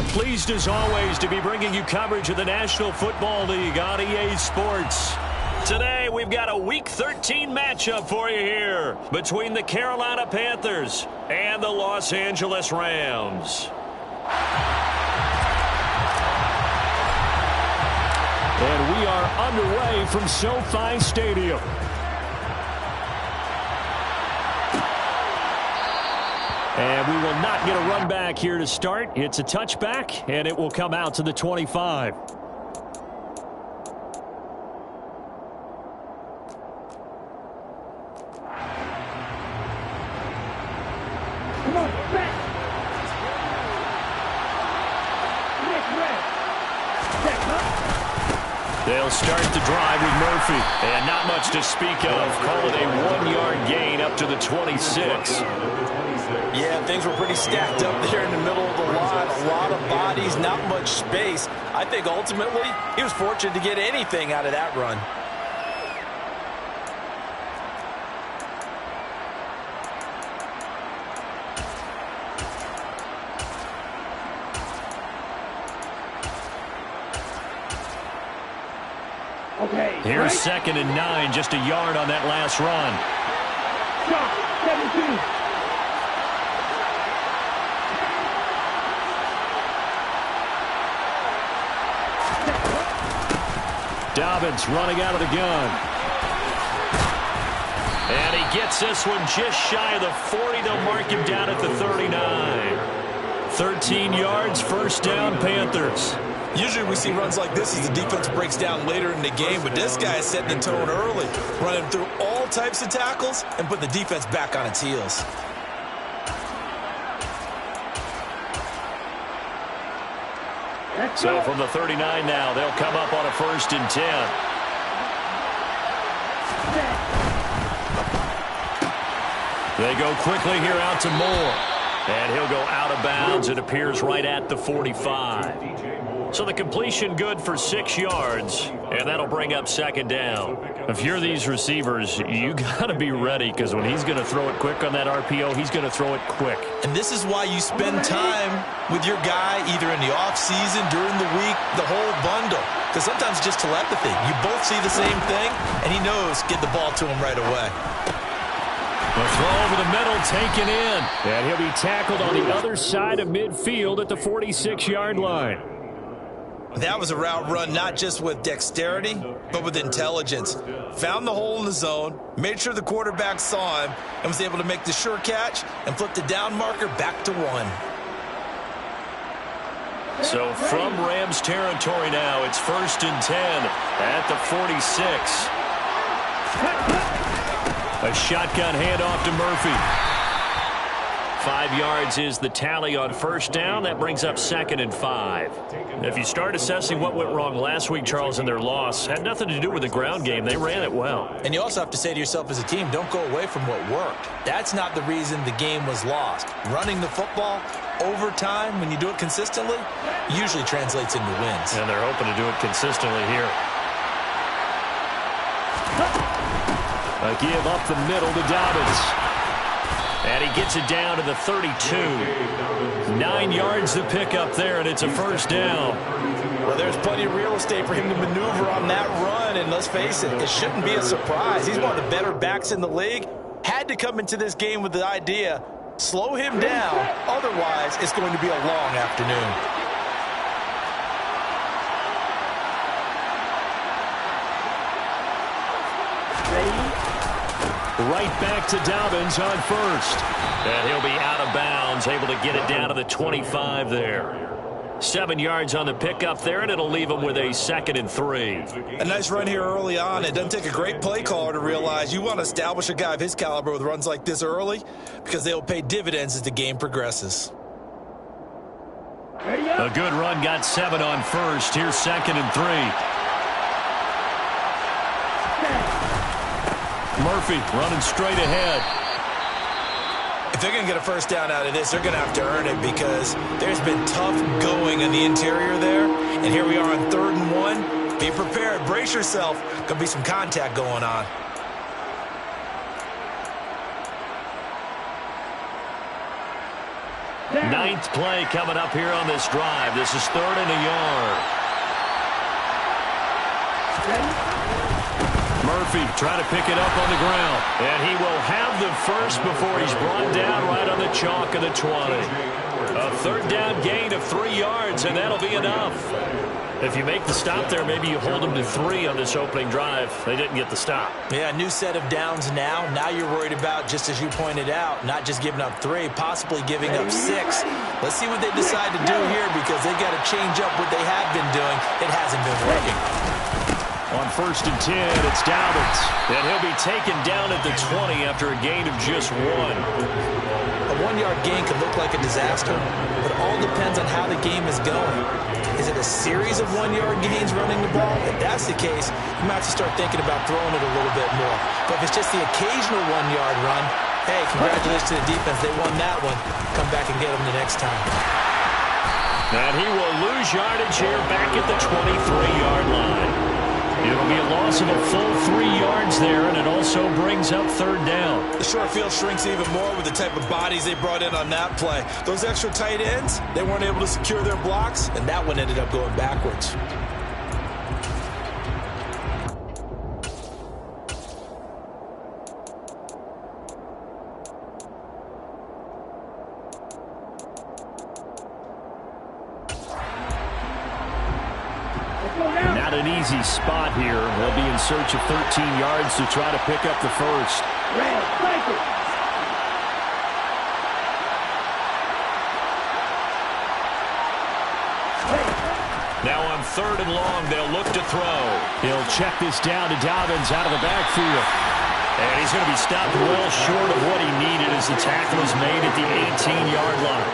are pleased as always to be bringing you coverage of the National Football League on EA Sports. Today we've got a Week 13 matchup for you here between the Carolina Panthers and the Los Angeles Rams. And we are underway from SoFi Stadium. And we will not get a run back here to start. It's a touchback, and it will come out to the 25. Come on, back. They'll start the drive with Murphy. And not much to speak of. Call it a 1-yard gain up to the 26. Yeah, things were pretty stacked up there in the middle of the line. A lot of bodies, not much space. I think ultimately he was fortunate to get anything out of that run. Okay. Here's 2nd and 9, just a yard on that last run. Stop. 17. Dobbins running out of the gun. And he gets this one just shy of the 40. They'll mark him down at the 39. 13 yards, first down, Panthers. Usually we see runs like this as the defense breaks down later in the game, but this guy is setting the tone early, running through all types of tackles and put the defense back on its heels. So from the 39 now, they'll come up on a 1st and 10. They go quickly here out to Moore. And he'll go out of bounds. It appears right at the 45. So the completion good for 6 yards, and that'll bring up 2nd down. If you're these receivers, you got to be ready, because when he's going to throw it quick on that RPO, he's going to throw it quick. And this is why you spend time with your guy either in the offseason, during the week, the whole bundle. Because sometimes it's just telepathy. You both see the same thing, and he knows get the ball to him right away. The throw over the middle taken in. And he'll be tackled on the other side of midfield at the 46-yard line. That was a route run not just with dexterity, but with intelligence. Found the hole in the zone, made sure the quarterback saw him, and was able to make the sure catch and flip the down marker back to 1. So from Rams territory now, it's 1st and 10 at the 46. A shotgun handoff to Murphy. 5 yards is the tally on 1st down. That brings up 2nd and 5. If you start assessing what went wrong last week, Charles, in their loss, had nothing to do with the ground game. They ran it well. And you also have to say to yourself as a team, don't go away from what worked. That's not the reason the game was lost. Running the football over time, when you do it consistently, usually translates into wins. And they're hoping to do it consistently here. A give up the middle to Dobbins. And he gets it down to the 32. 9 yards to pick up there, and it's a 1st down. Well, there's plenty of real estate for him to maneuver on that run, and let's face it, it shouldn't be a surprise. He's one of the better backs in the league. Had to come into this game with the idea, slow him down, otherwise it's going to be a long afternoon. Right back to Dobbins on 1st. And he'll be out of bounds, able to get it down to the 25 there. 7 yards on the pickup there, and it'll leave him with a 2nd and 3. A nice run here early on. It doesn't take a great play caller to realize you want to establish a guy of his caliber with runs like this early, because they'll pay dividends as the game progresses. A good run, got 7 on 1st. Here's 2nd and 3. Murphy running straight ahead. If they're going to get a 1st down out of this, they're going to have to earn it, because there's been tough going in the interior there. And here we are on 3rd and 1. Be prepared. Brace yourself. Going to be some contact going on. Ninth play coming up here on this drive. This is 3rd and a yard. Murphy trying to pick it up on the ground. And he will have the first before he's brought down right on the chalk of the 20. A 3rd down gain of 3 yards, and that'll be enough. If you make the stop there, maybe you hold them to 3 on this opening drive. They didn't get the stop. Yeah, new set of downs now. Now you're worried about, just as you pointed out, not just giving up 3, possibly giving up 6. Let's see what they decide to do here, because they've got to change up what they have been doing. It hasn't been working. On 1st and 10, it's Dobbins. And he'll be taken down at the 20 after a gain of just 1. A 1-yard gain could look like a disaster, but it all depends on how the game is going. Is it a series of 1-yard gains running the ball? If that's the case, you might have to start thinking about throwing it a little bit more. But if it's just the occasional 1-yard run, hey, congratulations to the defense. They won that one. Come back and get them the next time. And he will lose yardage here back at the 23-yard line. It'll be a loss of a full 3 yards there, and it also brings up 3rd down. The short field shrinks even more with the type of bodies they brought in on that play. Those extra tight ends, they weren't able to secure their blocks, and that one ended up going backwards. Not an easy spot here. They'll be in search of 13 yards to try to pick up the first. Now on 3rd and long, they'll look to throw. He'll check this down to Dobbins out of the backfield. And he's going to be stopped well short of what he needed as the tackle is made at the 18-yard line.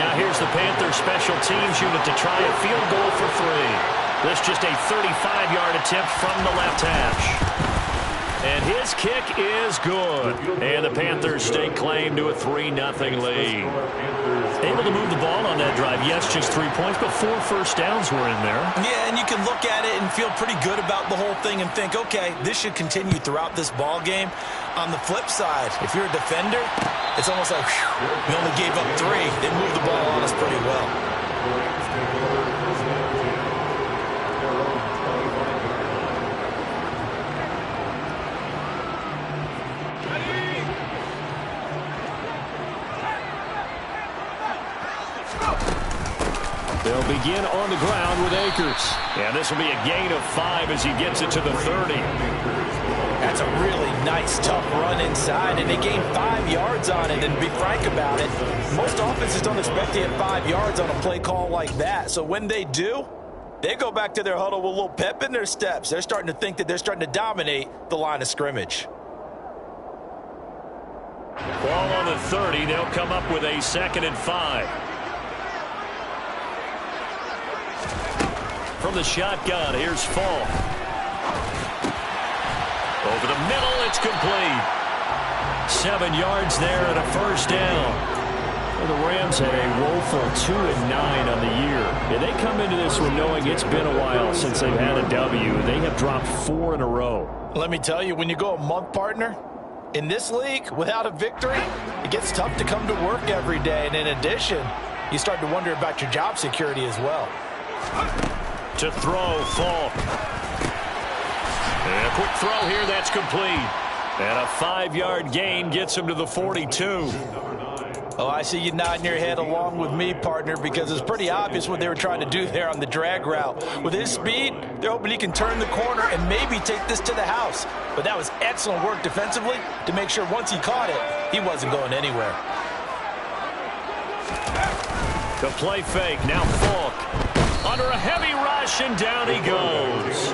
Now here's the Panthers special teams unit to try a field goal for 3. This just a 35-yard attempt from the left hash. And his kick is good. And the Panthers stake claim to a 3-0 lead. Able to move the ball on that drive. Yes, just 3 points, but 4 first downs were in there. Yeah, and you can look at it and feel pretty good about the whole thing and think, okay, this should continue throughout this ball game. On the flip side, if you're a defender, it's almost like, whew, we only gave up 3. They moved the ball on us pretty well. They'll begin on the ground with Akers. And this will be a gain of 5 as he gets it to the 30. That's a really nice, tough run inside, and they gained 5 yards on it. And to be frank about it, most offenses don't expect to get 5 yards on a play call like that. So when they do, they go back to their huddle with a little pep in their steps. They're starting to think that they're starting to dominate the line of scrimmage. Ball on the 30. They'll come up with a 2nd and 5. From the shotgun, here's Falk. Over the middle, it's complete. 7 yards there and a first down. Well, the Rams had a woeful 2-9 on the year. And they come into this one knowing it's been a while since they've had a W. They have dropped 4 in a row. Let me tell you, when you go a month, partner, in this league, without a victory, it gets tough to come to work every day. And in addition, you start to wonder about your job security as well. To throw, Falk. And a quick throw here, that's complete. And a 5-yard gain gets him to the 42. Oh, I see you nodding your head along with me, partner, because it's pretty obvious what they were trying to do there on the drag route. With his speed, they're hoping he can turn the corner and maybe take this to the house. But that was excellent work defensively to make sure once he caught it, he wasn't going anywhere. The play fake, now Falk. Under a heavy rush, and down he goes.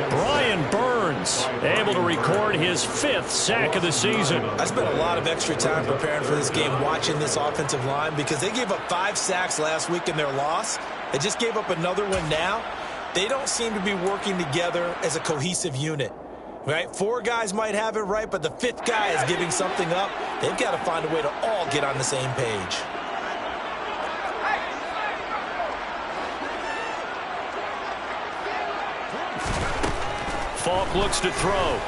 Brian Burns able to record his 5th sack of the season. I spent a lot of extra time preparing for this game, watching this offensive line, because they gave up 5 sacks last week in their loss. They just gave up another one now. They don't seem to be working together as a cohesive unit. Right? 4 guys might have it right, but the 5th guy is giving something up. They've got to find a way to all get on the same page. Falk looks to throw.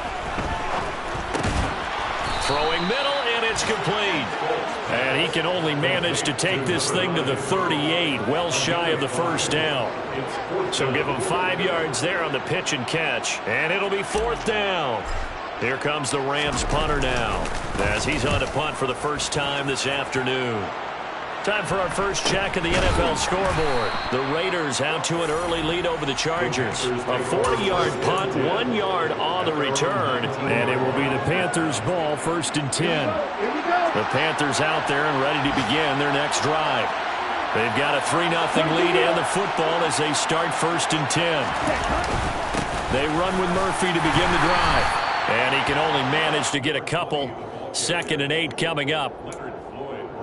Throwing middle, and it's complete. And he can only manage to take this thing to the 38, well shy of the first down. So give him 5 yards there on the pitch and catch, and it'll be 4th down. Here comes the Rams punter now, as he's on to punt for the first time this afternoon. Time for our first check of the NFL scoreboard. The Raiders out to an early lead over the Chargers. A 40-yard punt, 1 yard on the return, and it will be the Panthers' ball, 1st and 10. The Panthers out there and ready to begin their next drive. They've got a 3-0 lead and the football as they start 1st and 10. They run with Murphy to begin the drive, and he can only manage to get a couple. 2nd and 8 coming up.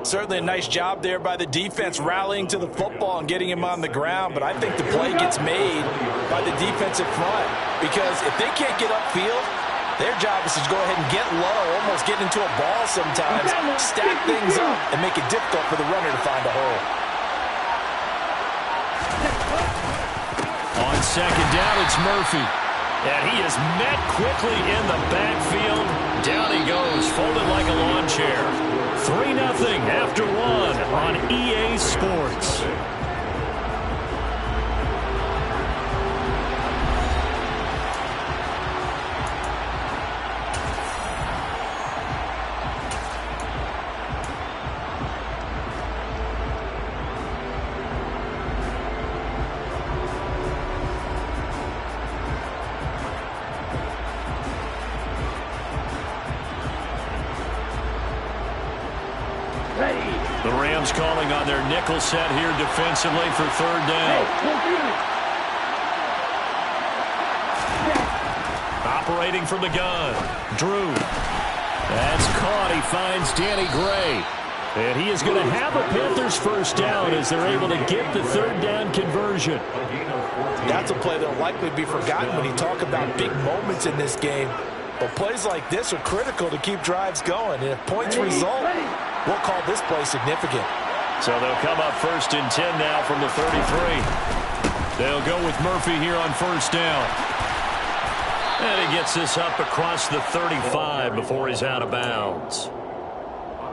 Certainly a nice job there by the defense rallying to the football and getting him on the ground, but I think the play gets made by the defensive front because if they can't get upfield, their job is to go ahead and get low, almost get into a ball sometimes, stack things up, and make it difficult for the runner to find a hole. On 2nd down, it's Murphy. And he is met quickly in the backfield. Down he goes, folded like a lawn chair. 3-0 after 1 on EA Sports. The Rams calling on their nickel set here defensively for 3rd down. Operating from the gun. Drew. That's caught. He finds Danny Gray. And he is going to have a Panthers 1st down as they're able to get the 3rd down conversion. That's a play that will likely be forgotten when you talk about big moments in this game. But plays like this are critical to keep drives going. And if points result, we'll call this play significant. So they'll come up 1st and 10 now from the 33. They'll go with Murphy here on 1st down. And he gets this up across the 35 before he's out of bounds.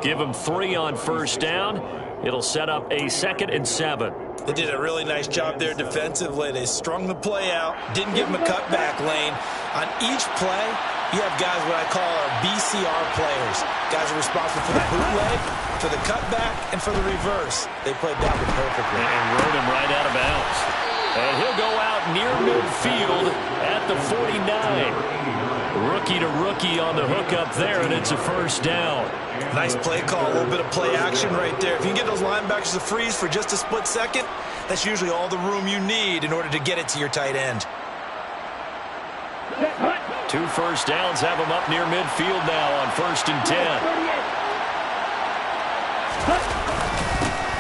Give him 3 on 1st down. It'll set up a 2nd and 7. They did a really nice job there defensively. They strung the play out, didn't give him a cutback lane. On each play, you have guys what I call our BCR players. Guys are responsible for the bootleg, for the cutback, and for the reverse. They played that one perfectly. And rode him right out of bounds. And he'll go out near midfield at the 49. Rookie to rookie on the hook up there, and it's a 1st down. Nice play call, a little bit of play action right there. If you can get those linebackers to freeze for just a split second, that's usually all the room you need in order to get it to your tight end. 2 1st downs have him up near midfield now on 1st and 10.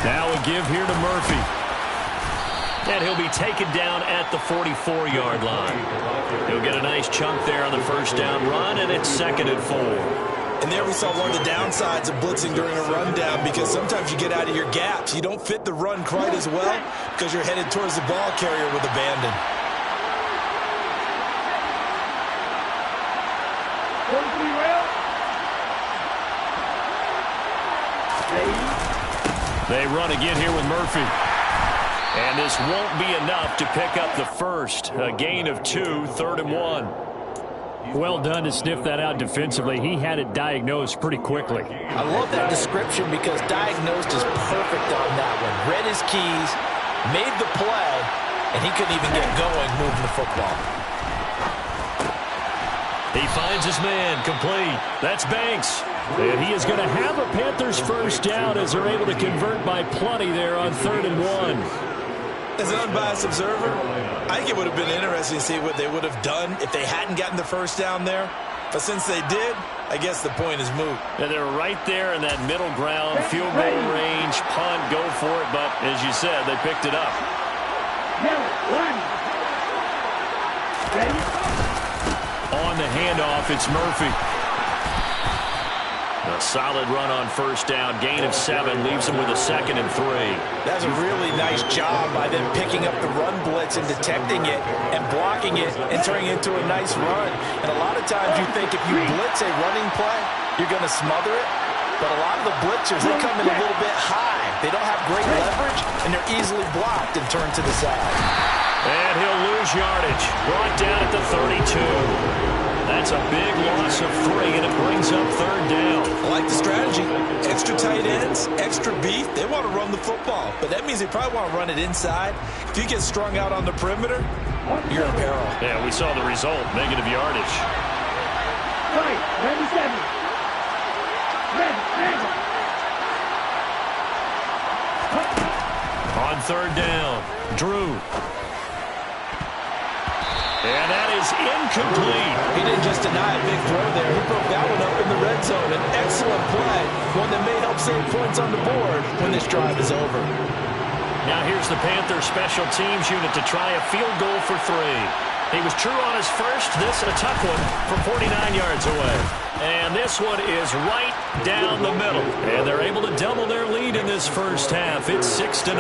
Now a give here to Murphy. And he'll be taken down at the 44-yard line. He'll get a nice chunk there on the 1st down run, and it's 2nd and 4. And there we saw one of the downsides of blitzing during a rundown because sometimes you get out of your gaps. You don't fit the run quite as well because you're headed towards the ball carrier with abandon. They run again here with Murphy. And this won't be enough to pick up the 1st. A gain of 2, 3rd and 1. Well done to sniff that out defensively. He had it diagnosed pretty quickly. I love that description because diagnosed is perfect on that one. Read his keys, made the play, and he couldn't even get going moving the football. He finds his man, complete. That's Banks. And he is going to have a Panthers 1st down as they're able to convert by plenty there on 3rd and 1. As an unbiased observer, I think it would have been interesting to see what they would have done if they hadn't gotten the 1st down there. But since they did, I guess the point is moot. And they're right there in that middle ground, field goal range, punt, go for it. But as you said, they picked it up. On the handoff, it's Murphy. A solid run on 1st down, gain of 7, leaves him with a 2nd and 3. That's a really nice job by them picking up the run blitz and detecting it and blocking it and turning it into a nice run. And a lot of times you think if you blitz a running play, you're going to smother it. but a lot of the blitzers, they come in a little bit high. They don't have great leverage, and they're easily blocked and turned to the side. And he'll lose yardage. Brought down at the 32. That's a big loss of 3, and it brings up 3rd down. I like the strategy. Extra tight ends, extra beef. They want to run the football, but that means they probably want to run it inside. If you get strung out on the perimeter, you're in peril. Yeah, we saw the result, negative yardage. Right, 97. On 3rd down, Drew. And that is incomplete. He didn't just deny a big throw there. He broke that one up in the red zone. An excellent play, one that may help save points on the board when this drive is over. Now here's the Panthers special teams unit to try a field goal for 3. He was true on his first. This a tough one from 49 yards away. And this one is right down the middle. And they're able to double their lead in this first half. It's 6-0.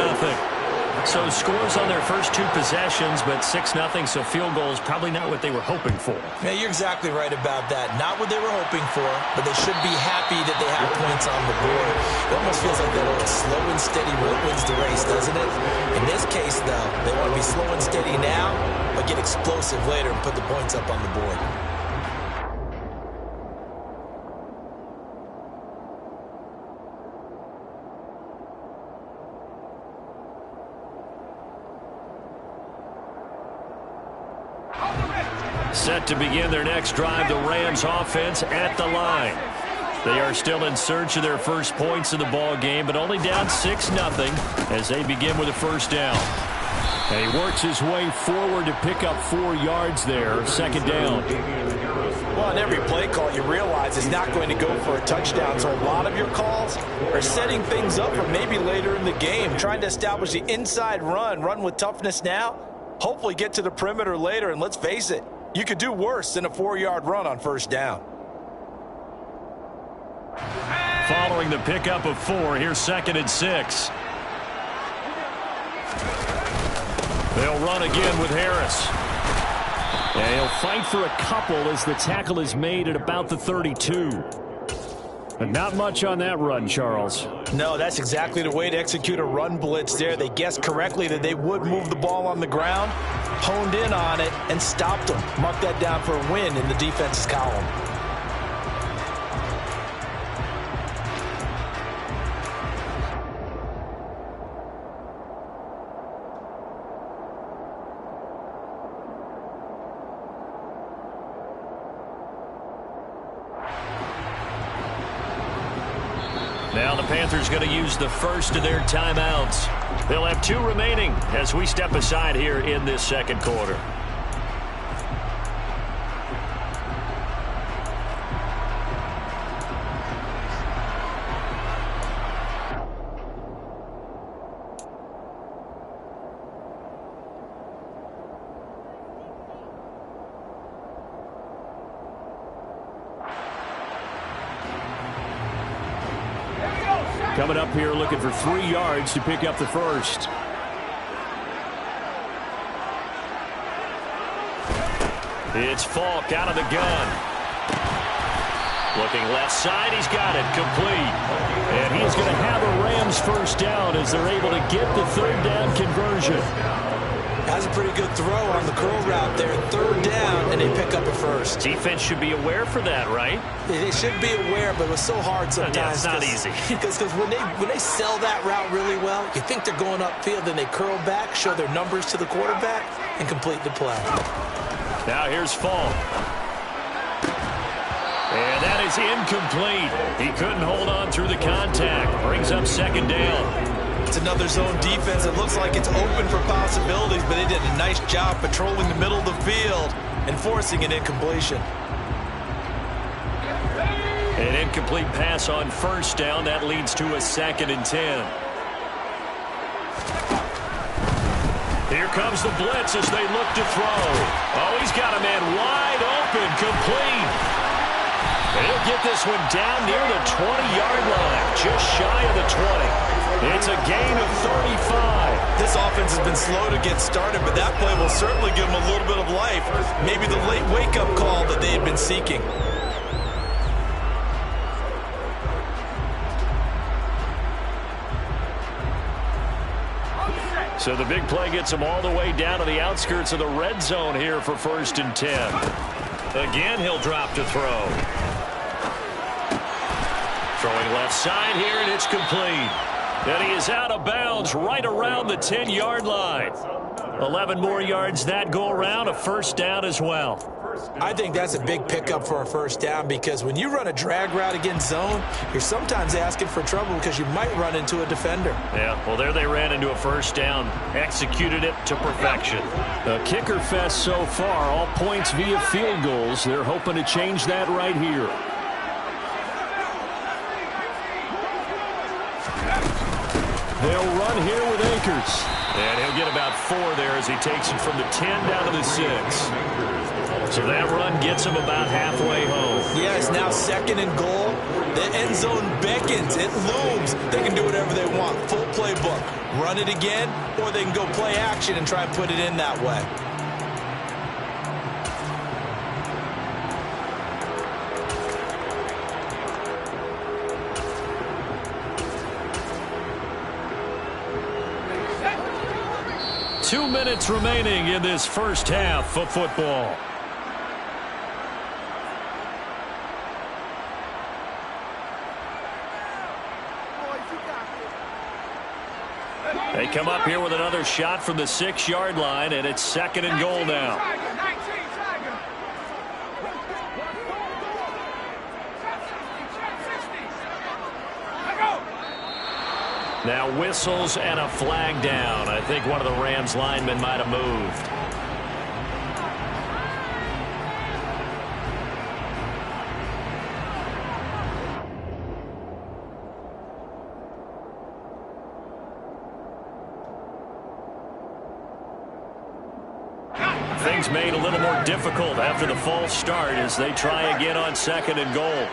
So scores on their first 2 possessions, but 6-0, so field goal is probably not what they were hoping for. Yeah, you're exactly right about that. Not what they were hoping for, but they should be happy that they have points on the board. It almost feels like that old slow and steady wins the race, doesn't it? In this case, though, they want to be slow and steady now, but get explosive later and put the points up on the board. Set to begin their next drive, the Rams offense at the line. They are still in search of their first points in the ball game, but only down 6-0 as they begin with a first down. And he works his way forward to pick up 4 yards there, 2nd down. Well, on every play call, you realize it's not going to go for a touchdown, so a lot of your calls are setting things up for maybe later in the game, trying to establish the inside run with toughness now, hopefully get to the perimeter later, and let's face it, you could do worse than a 4-yard run on first down. Following the pickup of 4, here's 2nd and 6. They'll run again with Harris. And he'll fight for a couple as the tackle is made at about the 32. And not much on that run, Charles. No, that's exactly the way to execute a run blitz there. They guessed correctly that they would move the ball on the ground, honed in on it, and stopped them. Mark that down for a win in the defense's column. Now the Panthers going to use the first of their timeouts. They'll have 2 remaining as we step aside here in this 2nd quarter. Coming up here looking for 3 yards to pick up the first. It's Falk out of the gun. Looking left side, he's got it complete. And he's going to have a Rams first down as they're able to get the 3rd down conversion. That's a pretty good throw on the curl route there. 3rd down, and they pick up a first. Defense should be aware for that, right? They should be aware, but it was so hard sometimes. Yeah, it's not easy. Because when they sell that route really well, you think they're going upfield, then they curl back, show their numbers to the quarterback, and complete the play. Now here's Falk. And that is incomplete. He couldn't hold on through the contact. Brings up 2nd down. It's another zone defense. It looks like it's open for possibilities, but they did a nice job patrolling the middle of the field and forcing an incompletion. An incomplete pass on first down. That leads to a 2nd and 10. Here comes the blitz as they look to throw. Oh, he's got a man wide open, complete. And he'll get this one down near the 20-yard line, just shy of the 20. It's a gain of 35. This offense has been slow to get started, but that play will certainly give them a little bit of life. Maybe the late wake-up call that they had been seeking. So the big play gets him all the way down to the outskirts of the red zone here for 1st and 10. Again, he'll drop to throw. Throwing left side here, and it's complete. And he is out of bounds right around the 10-yard line. 11 more yards that go around, a 1st down as well. I think that's a big pickup for a 1st down, because when you run a drag route against zone, you're sometimes asking for trouble because you might run into a defender. Yeah, well, there they ran into a 1st down, executed it to perfection. A kicker fest so far, all points via field goals. They're hoping to change that right here. They'll run here with Akers. And he'll get about 4 there as he takes it from the 10 down to the 6. So that run gets him about halfway home. Yeah, it's now 2nd and goal. The end zone beckons. It looms. They can do whatever they want. Full playbook. Run it again, or they can go play action and try and put it in that way. Two minutes remaining in this first half of football. They come up here with another shot from the 6-yard line, and it's 2nd and goal now. Now whistles and a flag down. I think one of the Rams linemen might have moved. Things made a little more difficult after the false start as they try again on 2nd and goal.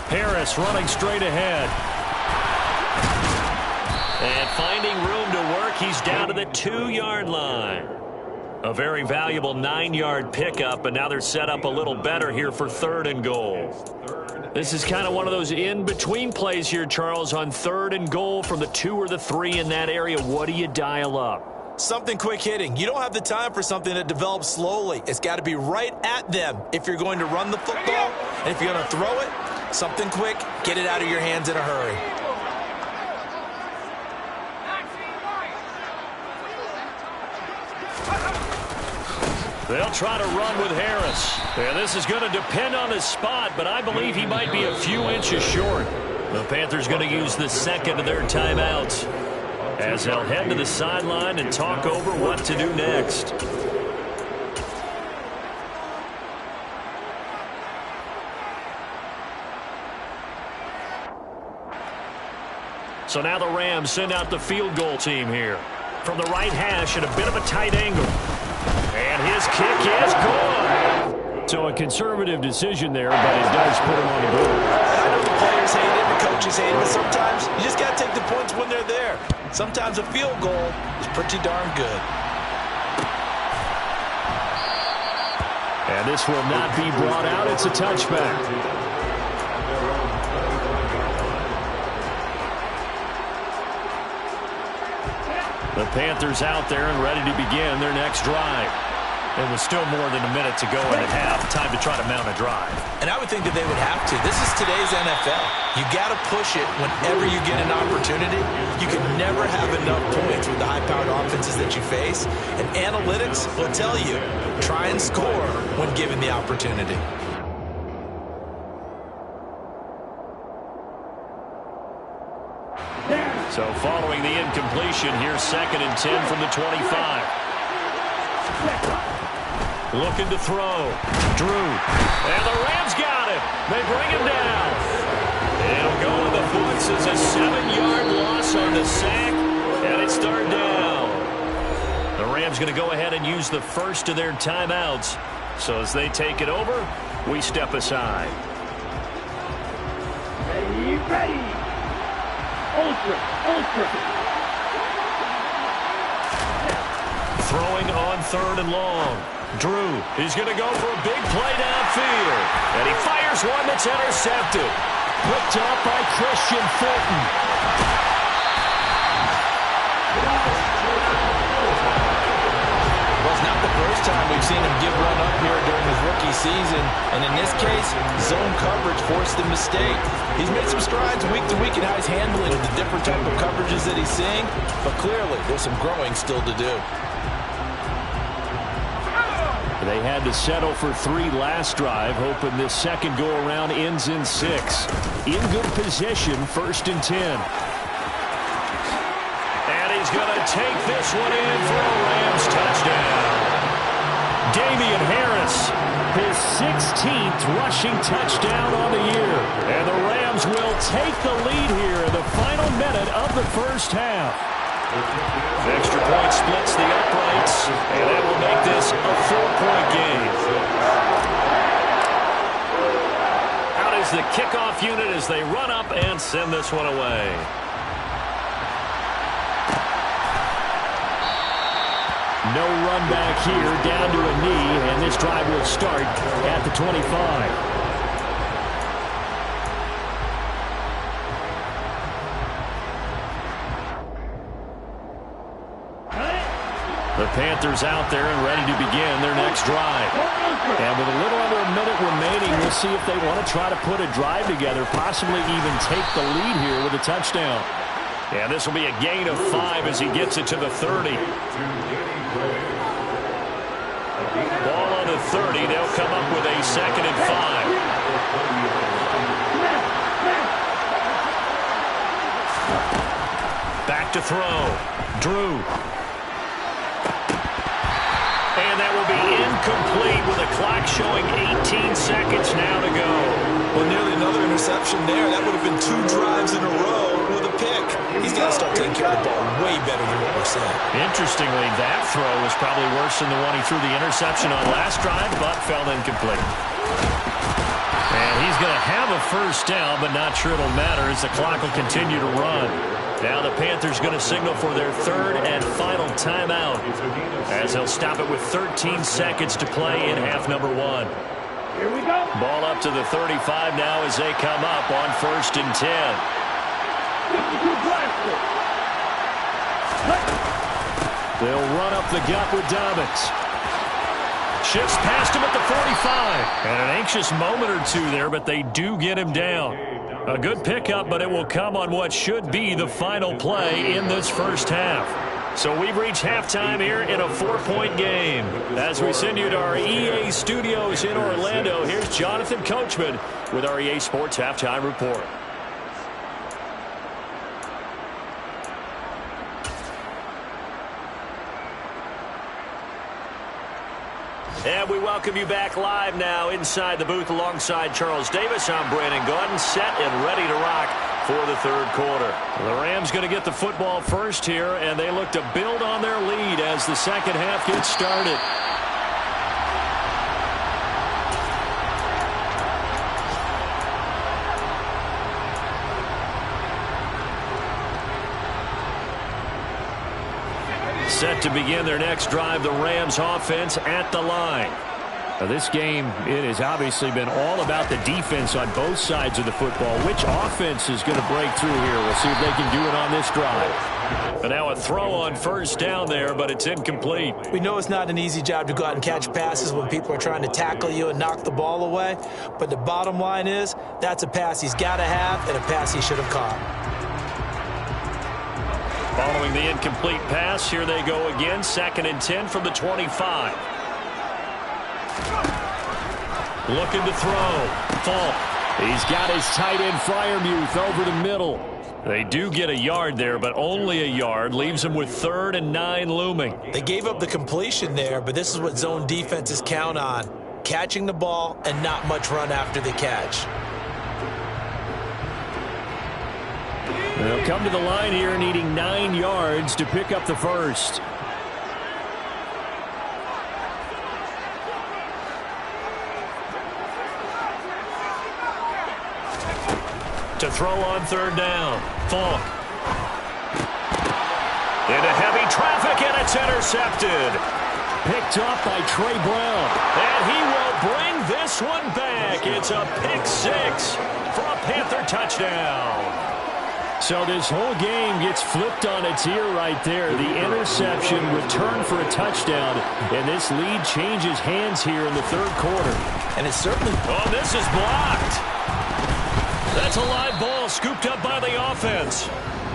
Harris running straight ahead. And finding room to work, he's down to the 2-yard line. A very valuable 9-yard pickup, and now they're set up a little better here for 3rd and goal. This is kind of one of those in-between plays here, Charles, on 3rd and goal from the 2 or the 3 in that area. What do you dial up? Something quick hitting. You don't have the time for something that develops slowly. It's got to be right at them if you're going to run the football. And if you're going to throw it, something quick, get it out of your hands in a hurry. They'll try to run with Harris. And this is going to depend on the spot, but I believe he might be a few inches short. The Panthers going to use the 2nd of their timeouts as they'll head to the sideline and talk over what to do next. So now the Rams send out the field goal team here. From the right hash at a bit of a tight angle. And his kick is good. So a conservative decision there, but it does put him on the board. I know the players hate it, the coaches hate it, but sometimes you just got to take the points when they're there. Sometimes a field goal is pretty darn good. And this will not be brought out. It's a touchback. The Panthers out there and ready to begin their next drive. It was still more than a minute to go in at half. Time to try to mount a drive. And I would think that they would have to. This is today's NFL. You got to push it whenever you get an opportunity. You can never have enough points with the high-powered offenses that you face. And analytics will tell you, try and score when given the opportunity. So following the incompletion, here's 2nd and 10 from the 25. Looking to throw. Drew. And the Rams got him. They bring him down. It'll go in the books as a 7-yard loss on the sack. And it's 3rd down. The Rams going to go ahead and use the first of their timeouts. So as they take it over, we step aside. Ready. Ultra. Throwing on 3rd and long. Drew, he's going to go for a big play downfield. And he fires one that's intercepted. Picked up by Christian Fulton. Well, it's not the first time we've seen him give one up here during his rookie season. And in this case, zone coverage forced the mistake. He's made some strides week to week in how he's handling the different type of coverages that he's seeing. But clearly, there's some growing still to do. They had to settle for 3 last drive, hoping this second go-around ends in 6. In good position, 1st and 10. And he's going to take this one in for a Rams touchdown. Damian Harris, his 16th rushing touchdown on the year. And the Rams will take the lead here in the final minute of the first half. Extra point splits the uprights, and that will make this a 4-point game. Out is the kickoff unit as they run up and send this one away. No run back here, down to a knee, and this drive will start at the 25. The Panthers out there and ready to begin their next drive. And with a little under a minute remaining, we'll see if they want to try to put a drive together, possibly even take the lead here with a touchdown. And this will be a gain of 5 as he gets it to the 30. Ball on the 30. They'll come up with a 2nd and 5. Back to throw. Drew. And that will be incomplete with a clock showing 18 seconds now to go. Well, nearly another interception there. That would have been 2 drives in a row with a pick. He's got to start taking care of the ball way better than what we're seeing. Interestingly, that throw was probably worse than the one he threw the interception on last drive, but fell incomplete. And he's going to have a first down, but not sure it'll matter as the clock will continue to run. Now the Panthers going to signal for their 3rd and final timeout as they'll stop it with 13 seconds to play in half number 1. Here we go. Ball up to the 35 now as they come up on 1st and 10. They'll run up the gut with Dobbins. Shifts past him at the 45. And an anxious moment or two there, but they do get him down. A good pickup, but it will come on what should be the final play in this first half. So we've reached halftime here in a 4-point game. As we send you to our EA studios in Orlando, here's Jonathan Coachman with our EA Sports Halftime Report. And we welcome you back live now inside the booth alongside Charles Davis. I'm Brandon Gordon, set and ready to rock for the 3rd quarter. The Rams going to get the football first here, and they look to build on their lead as the second half gets started. Set to begin their next drive, the Rams offense at the line. Now this game, it has obviously been all about the defense on both sides of the football. Which offense is going to break through here? We'll see if they can do it on this drive. And now a throw on 1st down there, but it's incomplete. We know it's not an easy job to go out and catch passes when people are trying to tackle you and knock the ball away. But the bottom line is, that's a pass he's got to have and a pass he should have caught. Following the incomplete pass, here they go again. 2nd and 10 from the 25. Looking to throw. Falk. He's got his tight end Freiermuth over the middle. They do get a yard there, but only a yard. Leaves them with 3rd and 9 looming. They gave up the completion there, but this is what zone defenses count on. Catching the ball and not much run after the catch. They'll come to the line here needing 9 yards to pick up the first. To throw on 3rd down. Falk. Into heavy traffic, and it's intercepted. Picked up by Trey Brown. And he will bring this this one back. It's a pick six for a Panther touchdown. So this whole game gets flipped on its ear right there. The interception returned for a touchdown, and this lead changes hands here in the third quarter. And it's certainly... Oh, this is blocked. That's a live ball scooped up by the offense.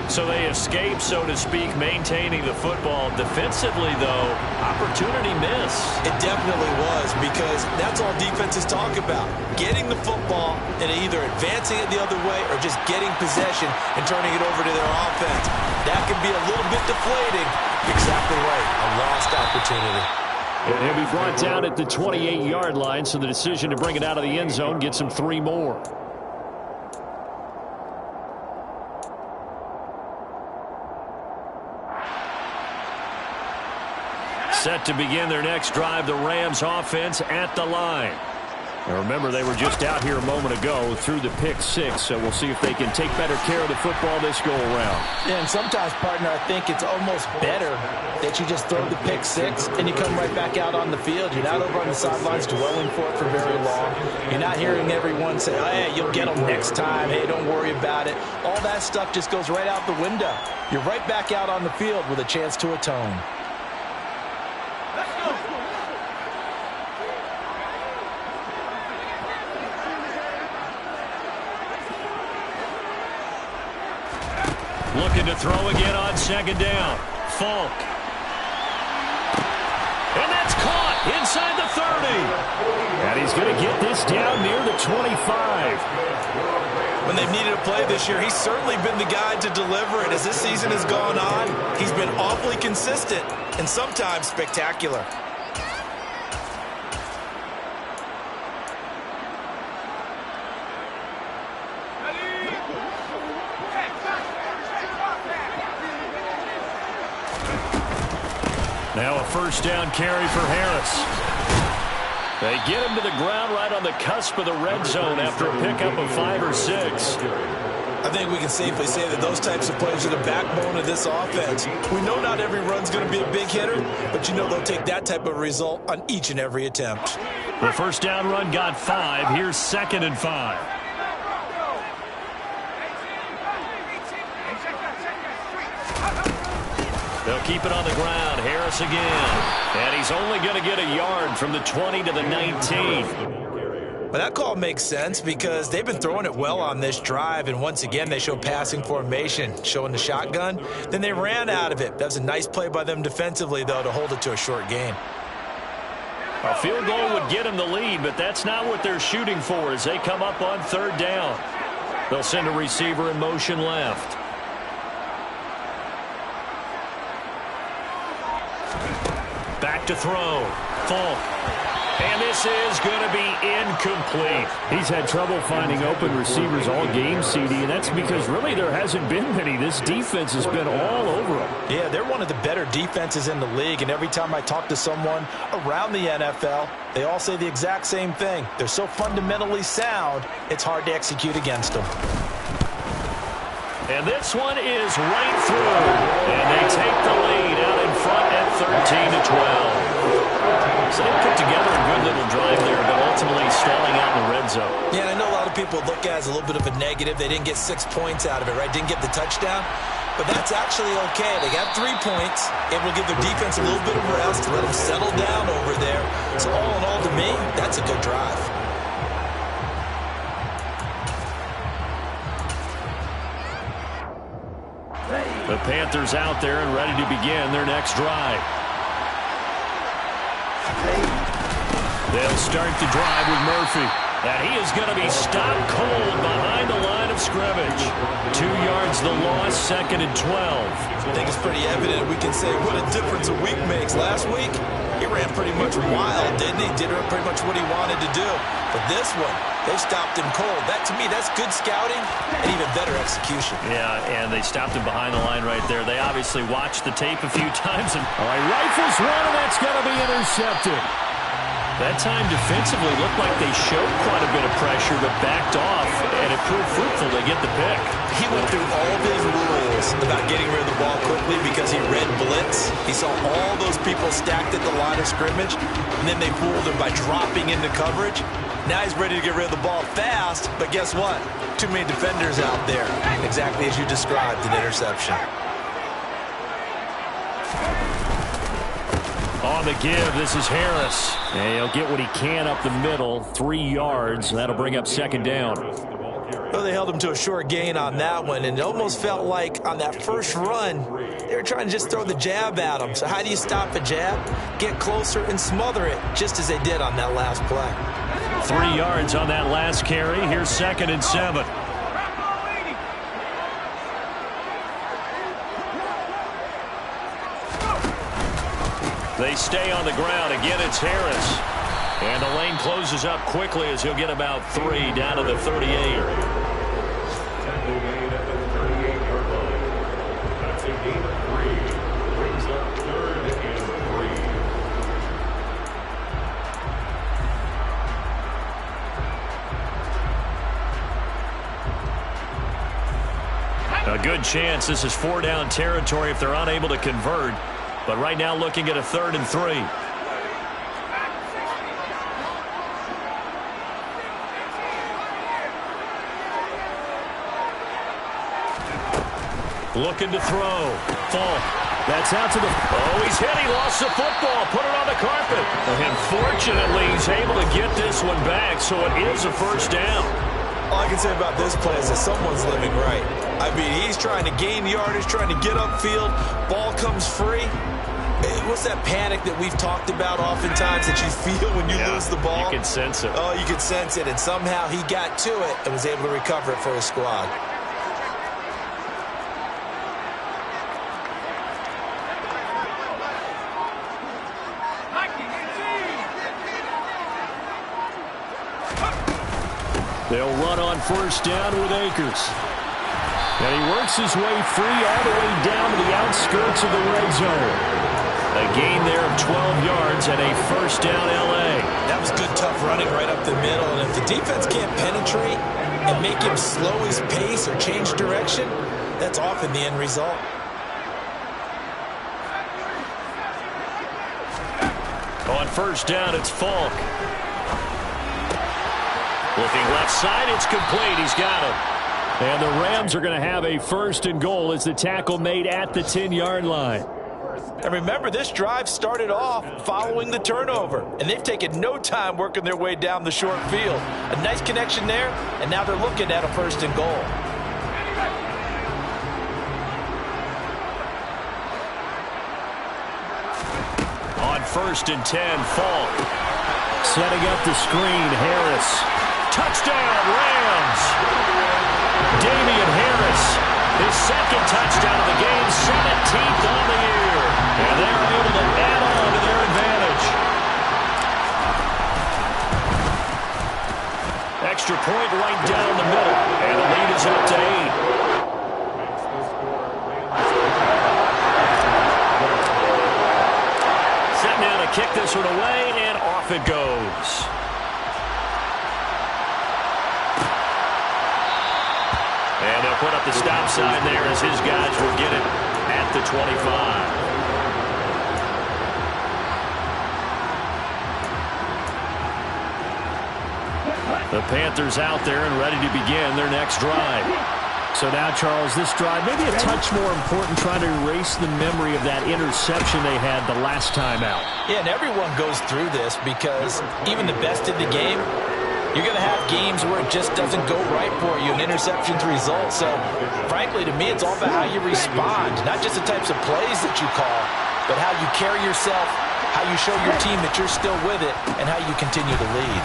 So they escape, so to speak, maintaining the football. Defensively, though, opportunity miss. It definitely was, because that's all defenses talk about. Getting the football and either advancing it the other way or just getting possession and turning it over to their offense. That can be a little bit deflating. Exactly right. A lost opportunity. And he'll be brought down at the 28-yard line, so the decision to bring it out of the end zone gets him 3 more. Set to begin their next drive, the Rams offense at the line. Now remember, they were just out here a moment ago through the pick six, so we'll see if they can take better care of the football this go-around. Yeah, and sometimes, partner, I think it's almost better that you just throw the pick six and you come right back out on the field. You're not over on the sidelines dwelling for it for very long. You're not hearing everyone say, oh, hey, you'll get them next time. Hey, don't worry about it. All that stuff just goes right out the window. You're right back out on the field with a chance to atone. Looking to throw again on second down. Falk. And that's caught inside the 30. And he's going to get this down near the 25. When they've needed a play this year, he's certainly been the guy to deliver it. As this season has gone on, he's been awfully consistent and sometimes spectacular. Now a first down carry for Harris. They get him to the ground right on the cusp of the red zone after a pickup of 5 or 6. I think we can safely say that those types of plays are the backbone of this offense. We know not every run's going to be a big hitter, but you know they'll take that type of result on each and every attempt. The first down run got 5. Here's 2nd and 5. They'll keep it on the ground. Harris again. And he's only going to get a yard from the 20 to the 19. Well, that call makes sense because they've been throwing it well on this drive, and once again they show passing formation, showing the shotgun. Then they ran out of it. That was a nice play by them defensively, though, to hold it to a short gain. A field goal would get them the lead, but that's not what they're shooting for as they come up on 3rd down. They'll send a receiver in motion left. Back to throw. Falk. And this is going to be incomplete. He's had trouble finding open receivers all game, CD, and that's because really there hasn't been many. This defense has been all over them. Yeah, they're one of the better defenses in the league, and every time I talk to someone around the NFL, they all say the exact same thing. They're so fundamentally sound, it's hard to execute against them. And this one is right through. And they take the lead out in front at 13 to 12. So they put together a good little drive there, but ultimately stalling out in the red zone. Yeah, and I know a lot of people look at it as a little bit of a negative. They didn't get 6 points out of it, right? Didn't get the touchdown. But that's actually okay. They got 3 points. It will give their defense a little bit of rest, let them settle down over there. So all in all, to me, that's a good drive. The Panthers out there and ready to begin their next drive. They'll start the drive with Murphy. And he is going to be stopped cold behind the line of scrimmage. 2 yards the loss, 2nd and 12. I think it's pretty evident. We can say what a difference a week makes. Last week, he ran pretty much wild, didn't he? Did pretty much what he wanted to do. But this one, they stopped him cold. That, to me, that's good scouting and even better execution. Yeah, and they stopped him behind the line right there. They obviously watched the tape a few times. And all right, rifles one, and that's going to be intercepted. That time defensively looked like they showed quite a bit of pressure but backed off, and it proved fruitful to get the pick. He went through all of his rules about getting rid of the ball quickly because he read blitz. He saw all those people stacked at the line of scrimmage, and then they fooled him by dropping into coverage. Now he's ready to get rid of the ball fast, but guess what? Too many defenders out there. Exactly as you described, an interception. On the give, this is Harris. And he'll get what he can up the middle, 3 yards. That'll bring up second down. Well, they held him to a short gain on that one, and it almost felt like on that first run, they were trying to just throw the jab at him. So how do you stop a jab? Get closer and smother it, just as they did on that last play. 3 yards on that last carry. Here's 2nd and 7. They stay on the ground. Again, it's Harris. And the lane closes up quickly as he'll get about 3 down to the 38. That's a gain of 3. Brings up 3rd and 3. A good chance this is 4 down territory if they're unable to convert. But right now looking at a 3rd and 3. Looking to throw. Falk. That's out to the... Oh, he's hit. He lost the football. Put it on the carpet. And fortunately, he's able to get this one back, so it is a 1st down. All I can say about this play is that someone's living right. I mean, he's trying to gain yardage, trying to get upfield. Ball comes free. What's that panic that we've talked about oftentimes that you feel when you lose the ball? You can sense it. Oh, you can sense it, and somehow he got to it and was able to recover it for his squad. They'll run on 1st down with Akers. And he works his way free all the way down to the outskirts of the red zone. A gain there of 12 yards and a 1st down L.A. That was good, tough running right up the middle. And if the defense can't penetrate and make him slow his pace or change direction, that's often the end result. On 1st down, it's Falk. Looking left side, it's complete. He's got it. And the Rams are going to have a 1st and goal as the tackle made at the 10-yard line. And remember, this drive started off following the turnover, and they've taken no time working their way down the short field. A nice connection there, and now they're looking at a 1st and goal. On 1st and 10, Falk. Setting up the screen, Harris. Touchdown, Rams! Damian Harris, his 2nd touchdown of the game, 17th on the year. And they're able to add on to their advantage. Extra point right down the middle, and the lead is up to 8. Set now to kick this one away, and off it goes. And they'll put up the stop sign there as his guys will get it at the 25. The Panthers out there and ready to begin their next drive. So now, Charles, this drive maybe a touch more important, trying to erase the memory of that interception they had the last time out. Yeah, and everyone goes through this because even the best in the game, you're going to have games where it just doesn't go right for you, and interceptions result. So, frankly, to me, it's all about how you respond, not just the types of plays that you call, but how you carry yourself, how you show your team that you're still with it, and how you continue to lead.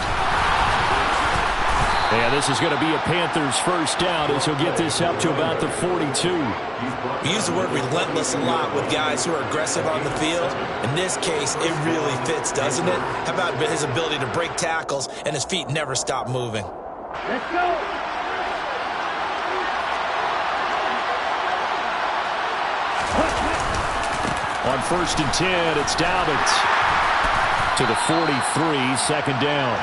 Yeah, this is going to be a Panthers 1st down as he'll get this up to about the 42. We use the word relentless a lot with guys who are aggressive on the field. In this case, it really fits, doesn't it? How about his ability to break tackles and his feet never stop moving? Let's go. On 1st and 10, it's Dobbins. to the 43, second down.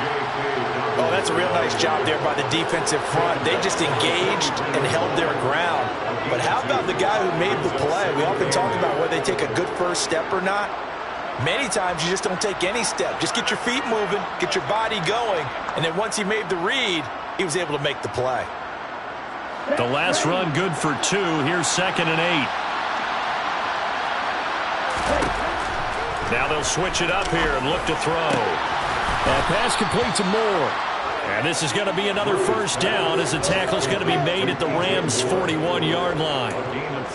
Oh, that's a real nice job there by the defensive front. They just engaged and held their ground. But how about the guy who made the play? We often talk about whether they take a good first step or not. Many times you just don't take any step. Just get your feet moving, get your body going, and then once he made the read, he was able to make the play. The last run good for 2. Here's 2nd and 8. Now they'll switch it up here and look to throw. Pass complete to Moore. And this is going to be another first down as the tackle's going to be made at the Rams' 41-yard line.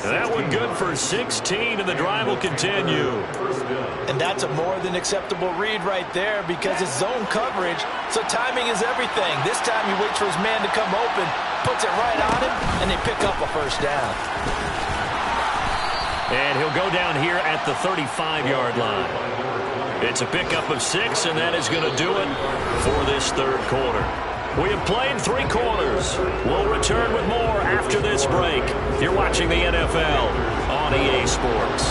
That one good for 16, and the drive will continue. And that's a more than acceptable read right there because it's zone coverage, so timing is everything. This time he waits for his man to come open, puts it right on him, and they pick up a first down. And he'll go down here at the 35-yard line. It's a pickup of 6, and that is going to do it for this third quarter. We have played 3 quarters. We'll return with more after this break. You're watching the NFL on EA Sports.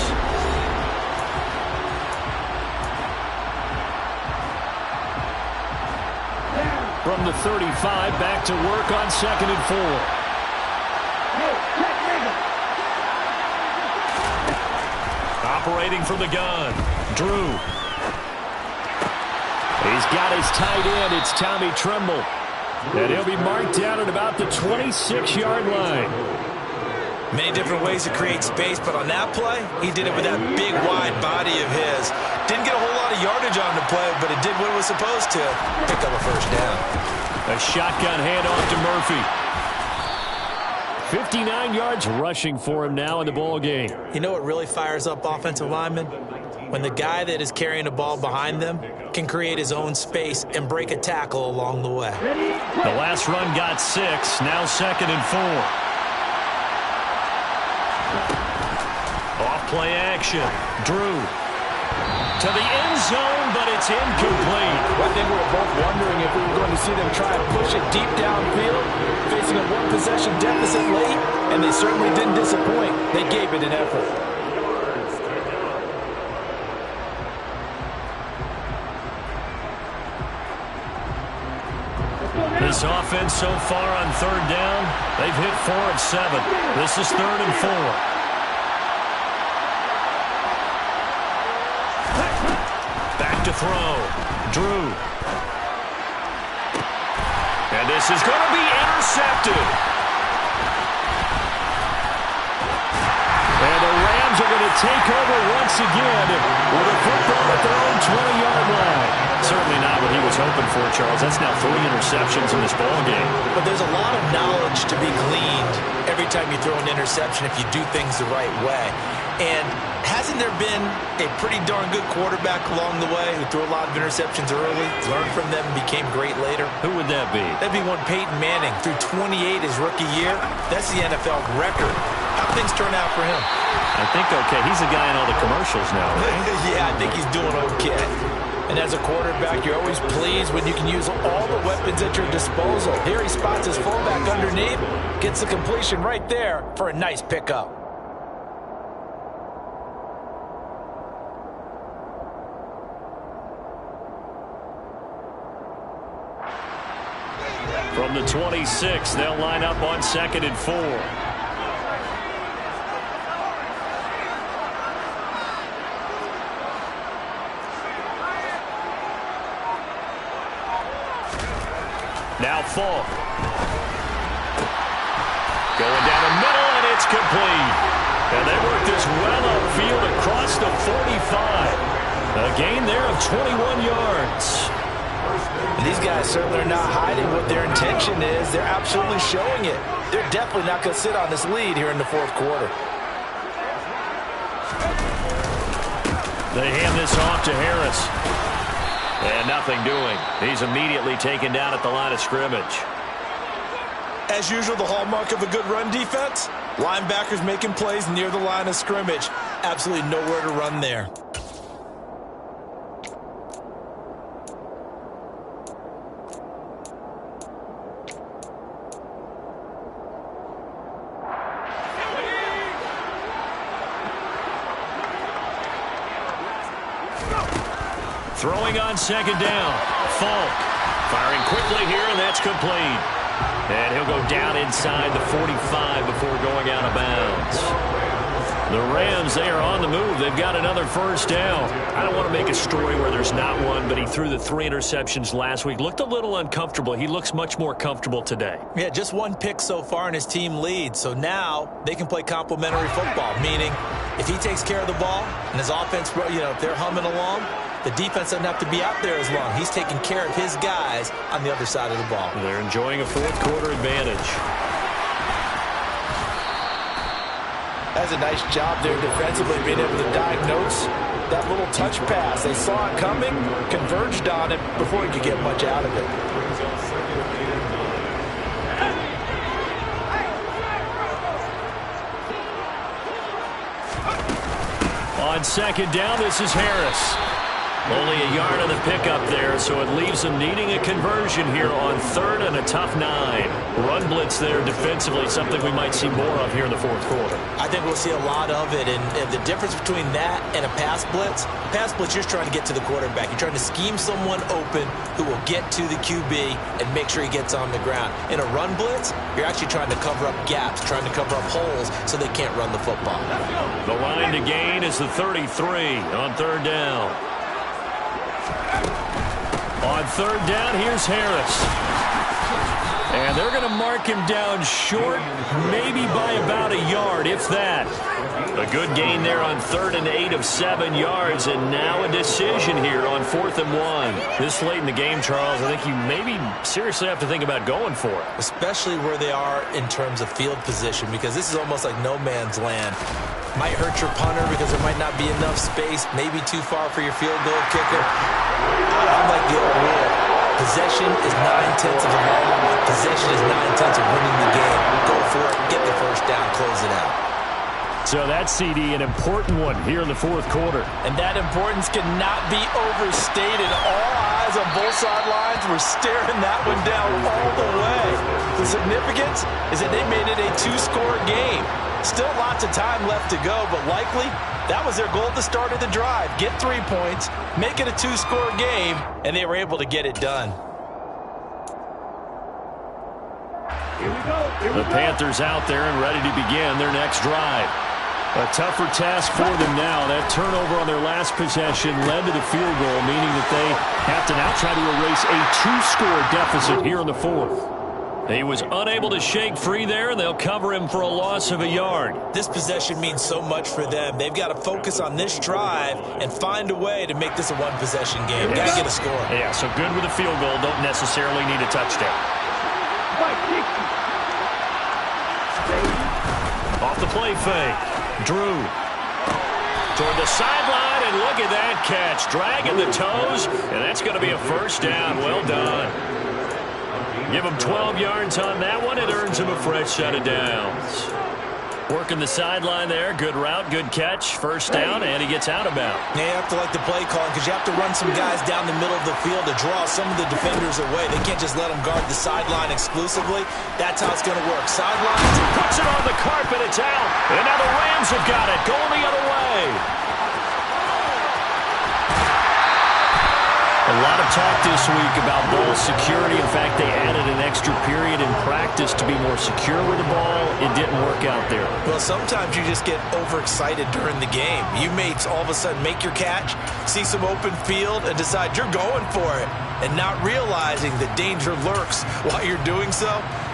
From the 35, back to work on 2nd and 4. Operating from the gun, Drew. He's got his tight end. It's Tommy Tremble. And he'll be marked down at about the 26-yard line. Many different ways to create space, but on that play, he did it with that big, wide body of his. Didn't get a whole lot of yardage on the play, but it did what it was supposed to. Pick up a first down. A shotgun handoff to Murphy. 59 yards rushing for him now in the ball game. You know what really fires up offensive linemen? When the guy that is carrying the ball behind them can create his own space and break a tackle along the way. The last run got 6, now 2nd and 4. Off play action, Drew. To the end zone, but it's incomplete. I think we were both wondering if we were going to see them try to push it deep downfield, facing a one-possession deficit late, and they certainly didn't disappoint. They gave it an effort. This offense so far on 3rd down, they've hit 4 of 7. This is 3rd and 4. Back to throw. Drew. And this is going to be intercepted. And the Rams are going to take over once again with a football at their own 20-yard line. Certainly not what he was hoping for, Charles. That's now 3 interceptions in this ball game. But there's a lot of knowledge to be gleaned every time you throw an interception if you do things the right way. And hasn't there been a pretty darn good quarterback along the way who threw a lot of interceptions early, learned from them, and became great later? Who would that be? That'd be one Peyton Manning. Threw 28 his rookie year. That's the NFL record. How things turn out for him? I think okay. He's the guy in all the commercials now, right? Yeah, I think he's doing okay. And as a quarterback, you're always pleased when you can use all the weapons at your disposal. Here he spots his fullback underneath, gets the completion right there for a nice pickup. From the 26, they'll line up on 2nd and 4. Now Falk. Going down the middle, and it's complete. And they work this well upfield across the 45. A gain there of 21 yards. And these guys certainly are not hiding what their intention is. They're absolutely showing it. They're definitely not going to sit on this lead here in the 4th quarter. They hand this off to Harris. And nothing doing. He's immediately taken down at the line of scrimmage. As usual, the hallmark of a good run defense, linebackers making plays near the line of scrimmage. Absolutely nowhere to run there. Throwing on second down. Falk firing quickly here, and that's complete. And he'll go down inside the 45 before going out of bounds. The Rams, they are on the move. They've got another first down. I don't want to make a story where there's not one, but he threw the 3 interceptions last week. Looked a little uncomfortable. He looks much more comfortable today. Yeah, just 1 pick so far and his team leads. So now they can play complementary football, meaning if he takes care of the ball and his offense, if they're humming along, the defense doesn't have to be out there as long. He's taking care of his guys on the other side of the ball. They're enjoying a fourth-quarter advantage. That's a nice job there defensively, being able to diagnose that little touch pass. They saw it coming, converged on it before he could get much out of it. On second down, this is Harris. Only a yard on the pickup there, so it leaves them needing a conversion here on 3rd and a tough 9. Run blitz there defensively, something we might see more of here in the fourth quarter. I think we'll see a lot of it, and the difference between that and a pass blitz, you're trying to get to the quarterback. You're trying to scheme someone open who will get to the QB and make sure he gets on the ground. In a run blitz, you're actually trying to cover up gaps, trying to cover up holes so they can't run the football. The line to gain is the 33 on 3rd down. On 3rd down, here's Harris. And they're going to mark him down short, maybe by about a yard, if that. A good gain there on 3rd and 8 of 7 yards, and now a decision here on 4th and 1. This late in the game, Charles, I think you maybe seriously have to think about going for it. Especially where they are in terms of field position, because this is almost like no man's land. Might hurt your punter because there might not be enough space, maybe too far for your field goal kicker. I like the old rule. Possession is 9/10 of the ball. Possession is 9/10 of winning the game. Go for it, get the first down, close it out. So that CD, an important one here in the fourth quarter. And that importance cannot be overstated. All eyes on both sidelines were staring that one down all the way. The significance is that they made it a 2-score game. Still lots of time left to go, but likely that was their goal at the start of the drive. Get 3 points, make it a 2-score game, and they were able to get it done. The Panthers out there and ready to begin their next drive. A tougher task for them now. That turnover on their last possession led to the field goal, meaning that they have to now try to erase a 2-score deficit here in the fourth. He was unable to shake free there, and they'll cover him for a loss of a yard. This possession means so much for them. They've got to focus on this drive and find a way to make this a one-possession game. Got to get a score. Yeah, so good with a field goal. Don't necessarily need a touchdown. Off the play fake. Drew toward the sideline, and look at that catch. Dragging the toes, and that's going to be a first down. Well done. Give him 12 yards on that one. It earns him a fresh set of downs. Working the sideline there. Good route, good catch. First down, and he gets out of bounds. Yeah, you have to like the play calling because you have to run some guys down the middle of the field to draw some of the defenders away. They can't just let them guard the sideline exclusively. That's how it's going to work. Sidelines. Puts it on the carpet. It's out. And now the Rams have got it. Going the other way. A lot of talk this week about ball security. In fact, they added an extra period in practice to be more secure with the ball. It didn't work out there. Well, sometimes you just get overexcited during the game. You may all of a sudden make your catch, see some open field, and decide you're going for it, and not realizing the danger lurks while you're doing so.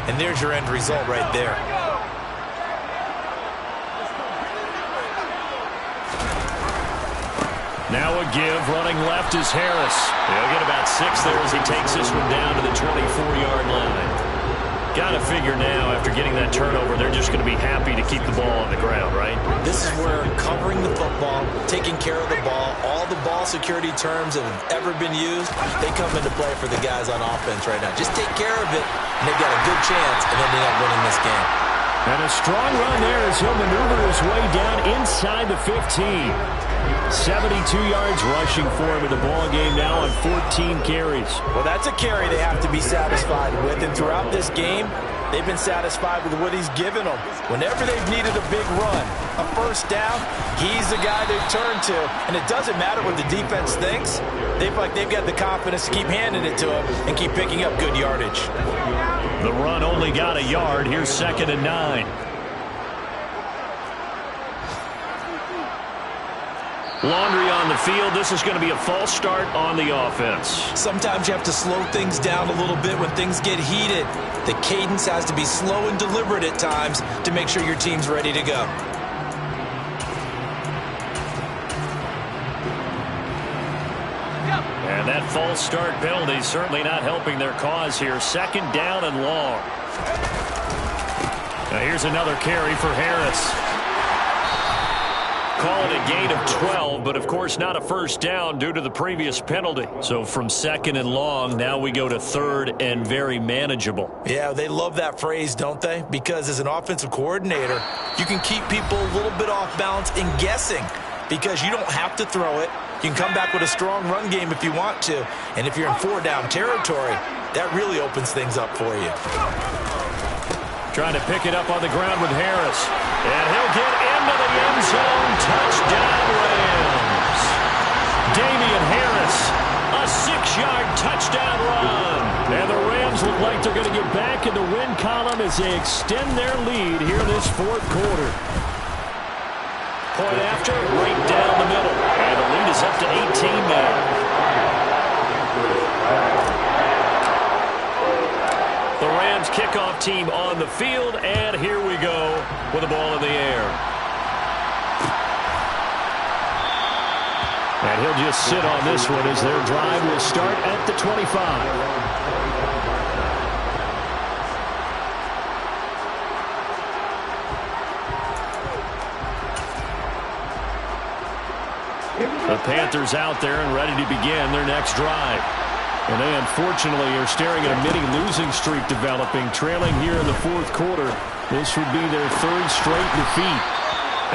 And there's your end result right there. Now a give, running left is Harris. He'll get about 6 there as he takes this one down to the 24-yard line. Got to figure now, after getting that turnover, they're just going to be happy to keep the ball on the ground, right? This is where covering the football, taking care of the ball, all the ball security terms that have ever been used, they come into play for the guys on offense right now. Just take care of it, and they've got a good chance, and then they end up winning this game. And a strong run there as he'll maneuver his way down inside the 15. 72 yards rushing for him in the ball game now on 14 carries. Well, that's a carry they have to be satisfied with, and throughout this game, they've been satisfied with what he's given them. Whenever they've needed a big run, a first down, he's the guy they turn to. And it doesn't matter what the defense thinks. They've got the confidence to keep handing it to him and keep picking up good yardage. The run only got a yard. Here's 2nd and 9. Laundry on the field. This is going to be a false start on the offense. Sometimes you have to slow things down a little bit when things get heated. The cadence has to be slow and deliberate at times to make sure your team's ready to go. And that false start penalty certainly not helping their cause here. 2nd down and long. Now here's another carry for Harris. Call it a gain of 12, but of course not a first down due to the previous penalty. So from 2nd and long, now we go to 3rd and very manageable. Yeah, they love that phrase, don't they? Because as an offensive coordinator, you can keep people a little bit off balance and guessing because you don't have to throw it. You can come back with a strong run game if you want to. And if you're in 4-down territory, that really opens things up for you. Trying to pick it up on the ground with Harris. And he'll get into the end zone. Touchdown, Rams. Damian Harris, a 6-yard touchdown run. And the Rams look like they're going to get back in the win column as they extend their lead here in this 4th quarter. Point after, right down the middle. And the lead is up to 18 now. The Rams kickoff team on the field, and here we go with the ball in the air. And he'll just sit on this one as their drive will start at the 25. The Panthers out there and ready to begin their next drive. And they unfortunately are staring at a mini losing streak developing, trailing here in the 4th quarter. This would be their 3rd straight defeat.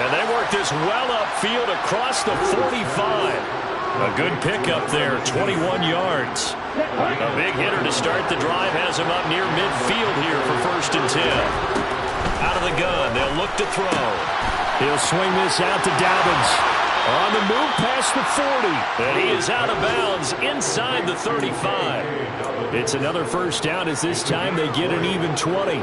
And they work this well upfield across the 45. A good pickup there, 21 yards. A big hitter to start the drive has him up near midfield here for 1st and 10. Out of the gun, they'll look to throw. He'll swing this out to Dobbins. On the move past the 40. And he is out of bounds inside the 35. It's another first down as this time they get an even 20.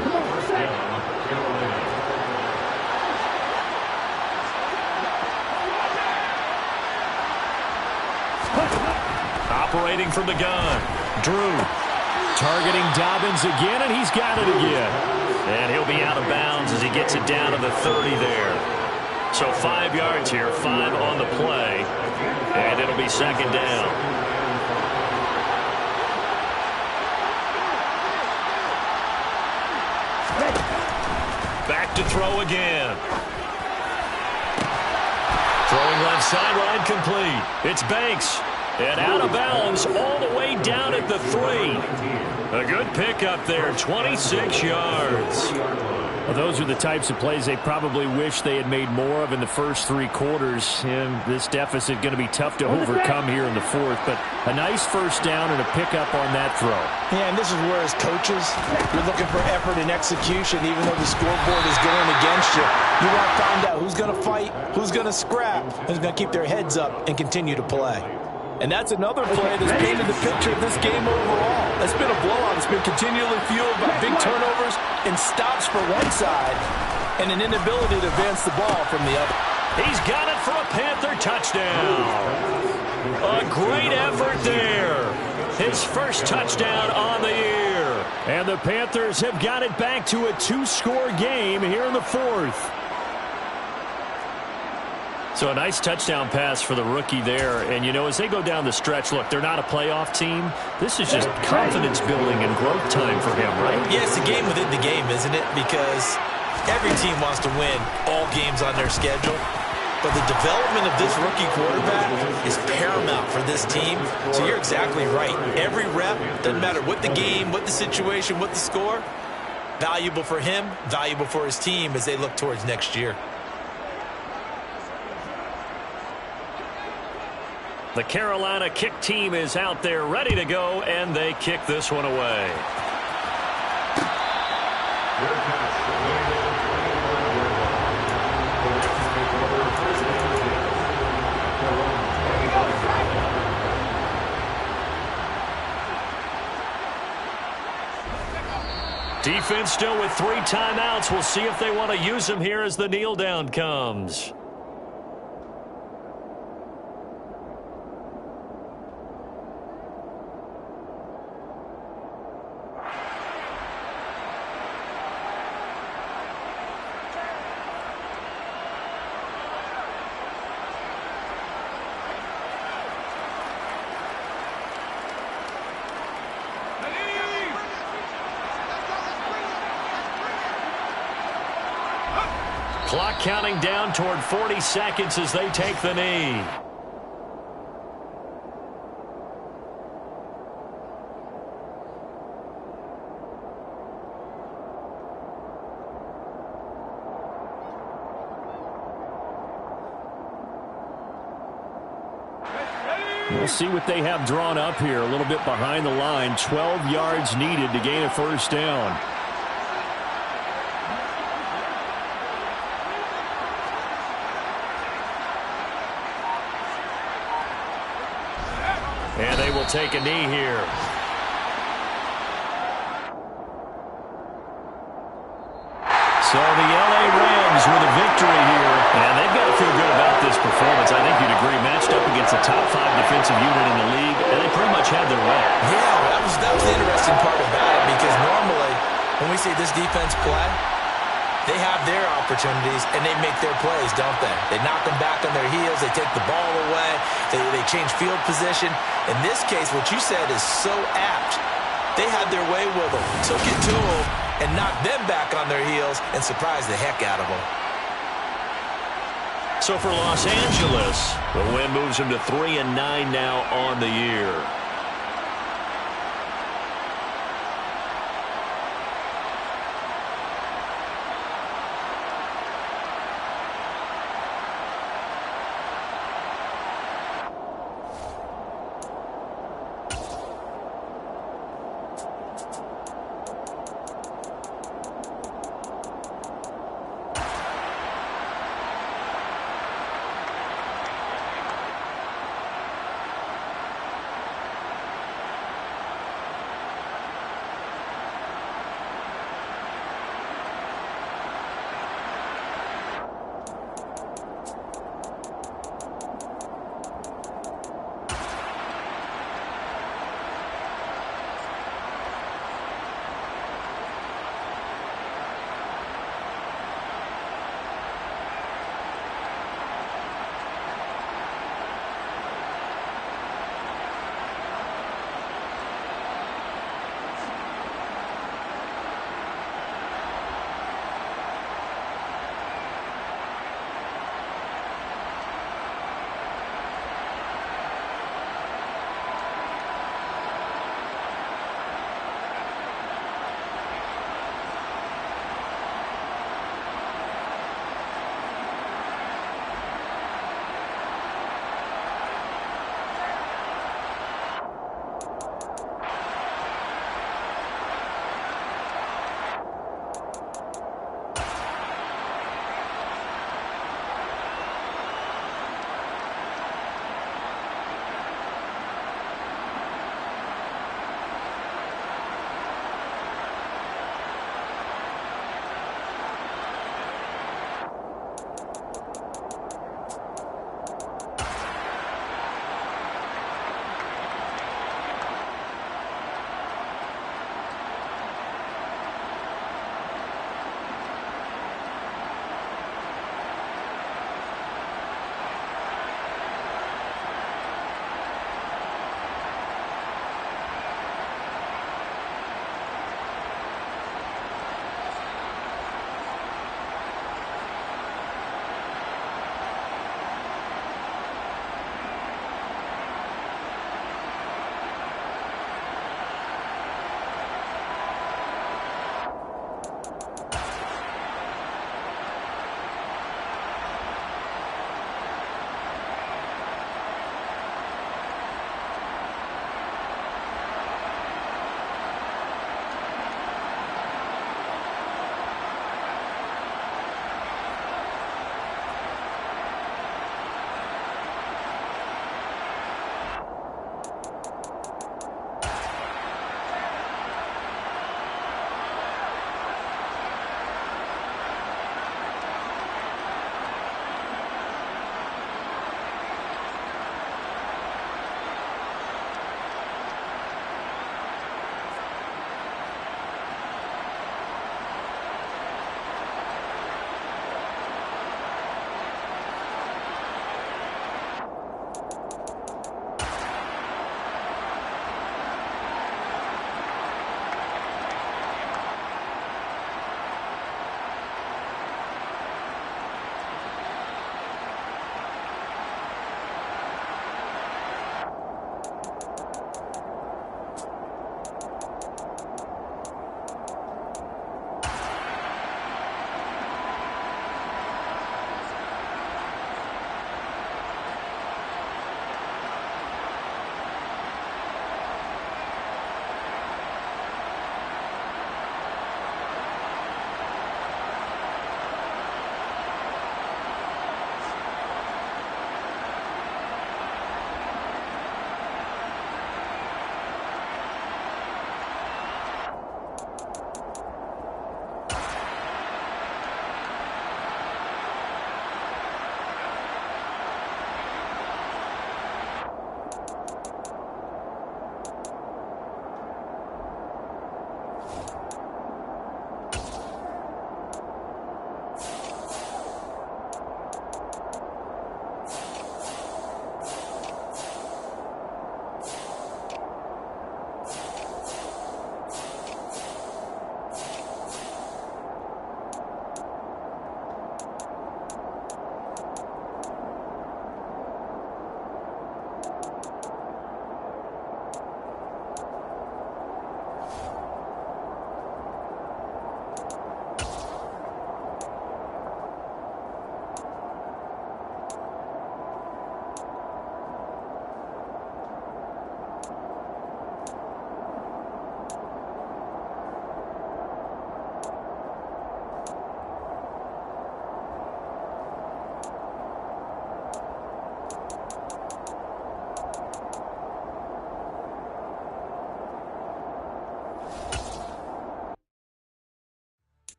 Operating from the gun. Drew. Targeting Dobbins again, and he's got it again. And he'll be out of bounds as he gets it down to the 30 there. So 5 yards here, 5 on the play, and it'll be 2nd down. Back to throw again. Throwing left sideline complete. It's Banks. And out of bounds all the way down at the 3. A good pickup there, 26 yards. Well, those are the types of plays they probably wish they had made more of in the first 3 quarters. And this deficit going to be tough to overcome here in the 4th. But a nice first down and a pickup on that throw. Yeah, and this is where as coaches, you're looking for effort and execution. Even though the scoreboard is going against you, you want to find out who's going to fight, who's going to scrap, who's going to keep their heads up and continue to play. And that's another play that's painted the picture of this game overall. It's been a blowout. It's been continually fueled by big turnovers and stops for one side and an inability to advance the ball from the other. He's got it for a Panther touchdown. A great effort there. His first touchdown on the year. And the Panthers have got it back to a 2-score game here in the 4th. So a nice touchdown pass for the rookie there. And, you know, as they go down the stretch, look, they're not a playoff team. This is just confidence building and growth time for him, right? Yeah, it's a game within the game, isn't it? Because every team wants to win all games on their schedule. But the development of this rookie quarterback is paramount for this team. So you're exactly right. Every rep, doesn't matter what the game, what the situation, what the score, valuable for him, valuable for his team as they look towards next year. The Carolina kick team is out there ready to go, and they kick this one away. Defense still with 3 timeouts. We'll see if they want to use them here as the kneel down comes. Clock counting down toward 40 seconds as they take the knee. We'll see what they have drawn up here. A little bit behind the line. 12 yards needed to gain a first down. And they will take a knee here. So the LA Rams with a victory here. And they've got to feel good about this performance. I think you'd agree. Matched up against a top 5 defensive unit in the league, and they pretty much had their way. Yeah, that was the interesting part about it, because normally when we see this defense play, they have their opportunities, and they make their plays, don't they? They knock them back on their heels. They take the ball away. They change field position. In this case, what you said is so apt. They had their way with them, took it to them, and knocked them back on their heels and surprised the heck out of them. So for Los Angeles, the win moves them to 3-9 now on the year.